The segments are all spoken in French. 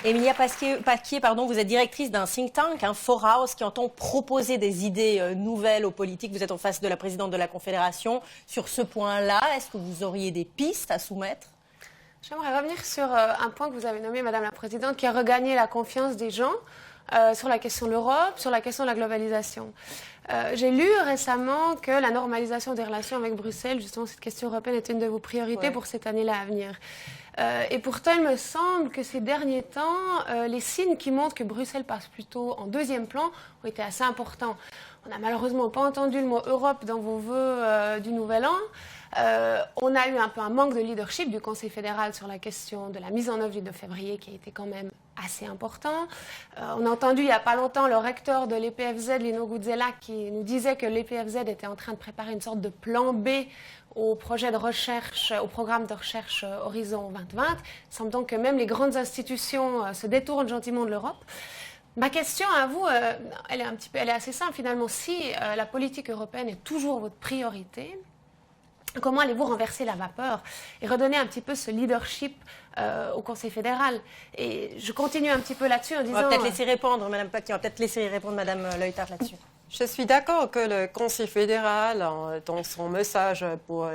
Emilia Paquier, vous êtes directrice d'un think tank, un Forhouse, qui entend proposer des idées nouvelles aux politiques. Vous êtes en face de la présidente de la Confédération. Sur ce point-là, est-ce que vous auriez des pistes à soumettre? J'aimerais revenir sur un point que vous avez nommé, Madame la Présidente, qui a regagné la confiance des gens sur la question de l'Europe, sur la question de la globalisation. J'ai lu récemment que la normalisation des relations avec Bruxelles, justement cette question européenne, est une de vos priorités pour cette année-là à venir. Et pourtant, il me semble que ces derniers temps, les signes qui montrent que Bruxelles passe plutôt en deuxième plan ont été assez importants. On n'a malheureusement pas entendu le mot Europe dans vos vœux du Nouvel An. On a eu un peu un manque de leadership du Conseil fédéral sur la question de la mise en œuvre du 2 février qui a été quand même assez important. On a entendu il n'y a pas longtemps le recteur de l'EPFZ, Lino Gutzela, qui nous disait que l'EPFZ était en train de préparer une sorte de plan B au projet de recherche, au programme de recherche Horizon 2020. Il semble donc que même les grandes institutions se détournent gentiment de l'Europe. Ma question à vous, elle est assez simple finalement. Si la politique européenne est toujours votre priorité, comment allez-vous renverser la vapeur et redonner un petit peu ce leadership au Conseil fédéral? Et je continue un petit peu là-dessus en disant... On va peut-être laisser répondre, Madame Paquier, on va peut-être laisser répondre Madame Leuthard là-dessus. Je suis d'accord que le Conseil fédéral, dans son message pour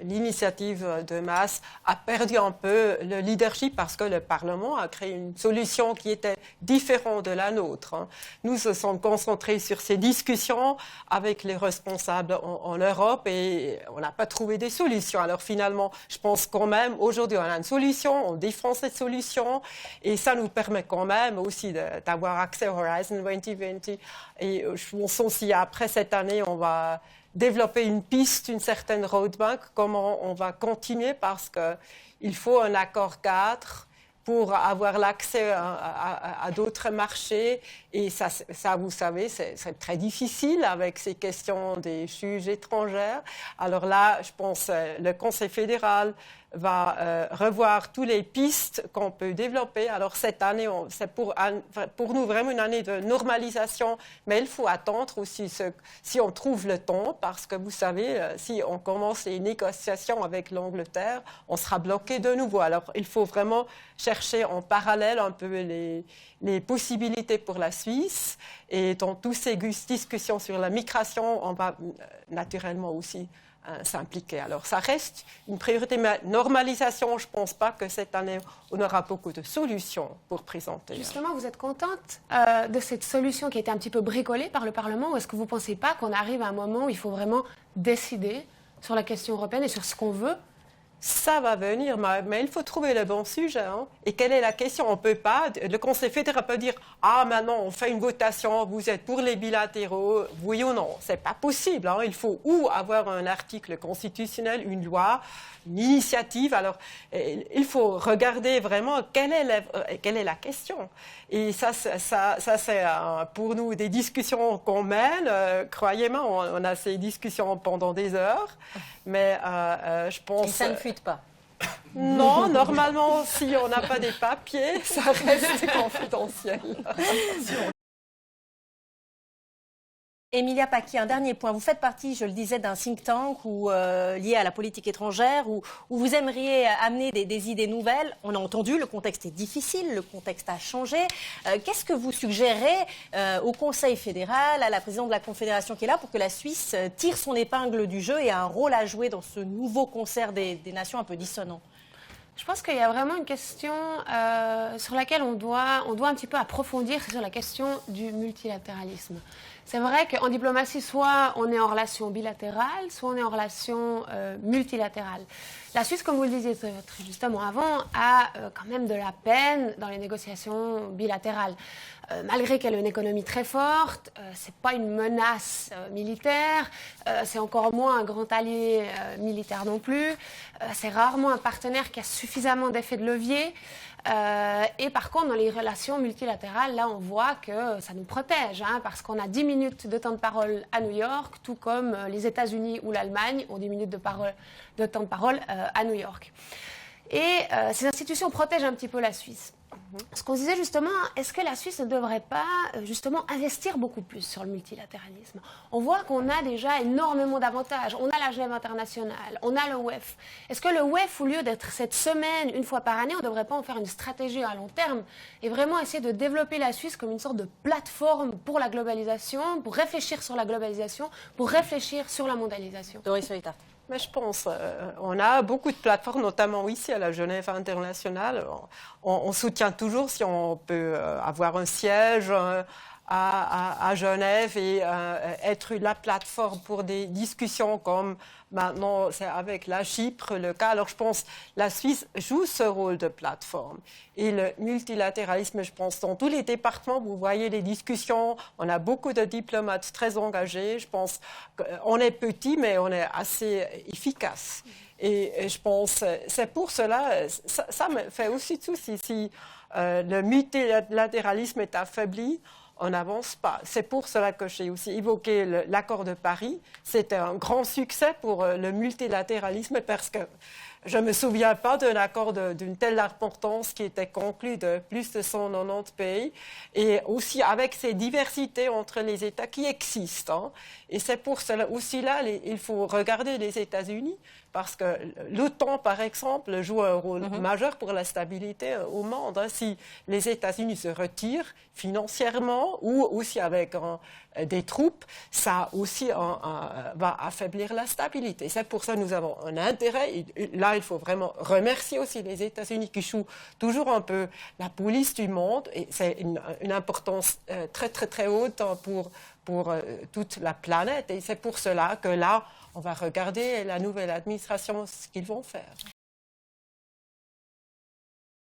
l'initiative de masse, a perdu un peu le leadership parce que le Parlement a créé une solution qui était différente de la nôtre. Nous se sommes concentrés sur ces discussions avec les responsables en Europe et on n'a pas trouvé des solutions. Alors finalement, je pense quand même, aujourd'hui on a une solution, on défend cette solution et ça nous permet quand même aussi d'avoir accès au Horizon 2020 et je pense aussi après cette année, on va développer une piste, une certaine roadmap, comment on va continuer parce qu'il faut un accord cadre pour avoir l'accès à d'autres marchés. Et ça, vous savez, c'est très difficile avec ces questions des juges étrangers. Alors là, je pense que le Conseil fédéral va revoir toutes les pistes qu'on peut développer. Alors cette année, c'est pour nous vraiment une année de normalisation, mais il faut attendre aussi si on trouve le temps, parce que vous savez, si on commence les négociations avec l'Angleterre, on sera bloqué de nouveau. Alors il faut vraiment chercher en parallèle un peu les possibilités pour la Suisse. Et dans toutes ces discussions sur la migration, on va naturellement aussi s'impliquer. Alors ça reste une priorité, mais normalisation, je ne pense pas que cette année, on aura beaucoup de solutions pour présenter. Justement, vous êtes contente de cette solution qui a été un petit peu bricolée par le Parlement, ou est-ce que vous ne pensez pas qu'on arrive à un moment où il faut vraiment décider sur la question européenne et sur ce qu'on veut? Ça va venir, mais il faut trouver le bon sujet. Et quelle est la question? On peut pas, le Conseil fédéral peut dire « Ah, maintenant, on fait une votation, vous êtes pour les bilatéraux, oui ou non ?» C'est pas possible. Il faut ou avoir un article constitutionnel, une loi, une initiative. Alors, il faut regarder vraiment quelle est la question. Et ça c'est pour nous des discussions qu'on mène. Croyez-moi, on a ces discussions pendant des heures. Mais je pense... Et ça ne fuite pas. Non, normalement, si on n'a pas des papiers, ça reste confidentiel. Emilia Paquier, un dernier point. Vous faites partie, je le disais, d'un think tank lié à la politique étrangère où vous aimeriez amener des idées nouvelles. On a entendu, le contexte est difficile, le contexte a changé. Qu'est-ce que vous suggérez au Conseil fédéral, à la présidente de la Confédération qui est là, pour que la Suisse tire son épingle du jeu et a un rôle à jouer dans ce nouveau concert des nations un peu dissonant? Je pense qu'il y a vraiment une question sur laquelle on doit un petit peu approfondir, c'est sur la question du multilatéralisme. C'est vrai qu'en diplomatie, soit on est en relation bilatérale, soit on est en relation multilatérale. La Suisse, comme vous le disiez très justement avant, a quand même de la peine dans les négociations bilatérales. Malgré qu'elle a une économie très forte, ce n'est pas une menace militaire, c'est encore moins un grand allié militaire non plus, c'est rarement un partenaire qui a suffisamment d'effet de levier. Et par contre, dans les relations multilatérales, là, on voit que ça nous protège, parce qu'on a 10 minutes de temps de parole à New York, tout comme les États-Unis ou l'Allemagne ont 10 minutes de temps de parole à New York. Et ces institutions protègent un petit peu la Suisse. Ce qu'on disait justement, est-ce que la Suisse ne devrait pas justement investir beaucoup plus sur le multilatéralisme? On voit qu'on a déjà énormément d'avantages. On a la Genève internationale, on a le WEF. Est-ce que le WEF, au lieu d'être cette semaine, une fois par année, on ne devrait pas en faire une stratégie à long terme et vraiment essayer de développer la Suisse comme une sorte de plateforme pour la globalisation, pour réfléchir sur la globalisation, pour réfléchir sur la mondialisation? Doris Leuthard. Mais je pense, on a beaucoup de plateformes, notamment ici à la Genève internationale. On soutient toujours si on peut avoir un siège à Genève et être la plateforme pour des discussions comme maintenant c'est avec la Chypre le cas. Alors je pense que la Suisse joue ce rôle de plateforme. Et le multilatéralisme, je pense, dans tous les départements, vous voyez les discussions, on a beaucoup de diplomates très engagés. Je pense qu'on est petit, mais on est assez efficace. Et je pense, c'est pour cela, ça me fait aussi souci si le multilatéralisme est affaibli. On n'avance pas. C'est pour cela que j'ai aussi évoqué l'accord de Paris. C'était un grand succès pour le multilatéralisme parce que je ne me souviens pas d'un accord d'une telle importance qui était conclu de plus de 190 pays et aussi avec ces diversités entre les États qui existent. Hein. Et c'est pour cela aussi là, il faut regarder les États-Unis parce que l'OTAN, par exemple, joue un rôle majeur pour la stabilité au monde. Hein. Si les États-Unis se retirent financièrement ou aussi avec des troupes, ça aussi va affaiblir la stabilité. C'est pour ça que nous avons un intérêt. Et là, il faut vraiment remercier aussi les États-Unis qui jouent toujours un peu la police du monde. Et c'est une importance très, très, très haute pour toute la planète. Et c'est pour cela que là, on va regarder la nouvelle administration, ce qu'ils vont faire.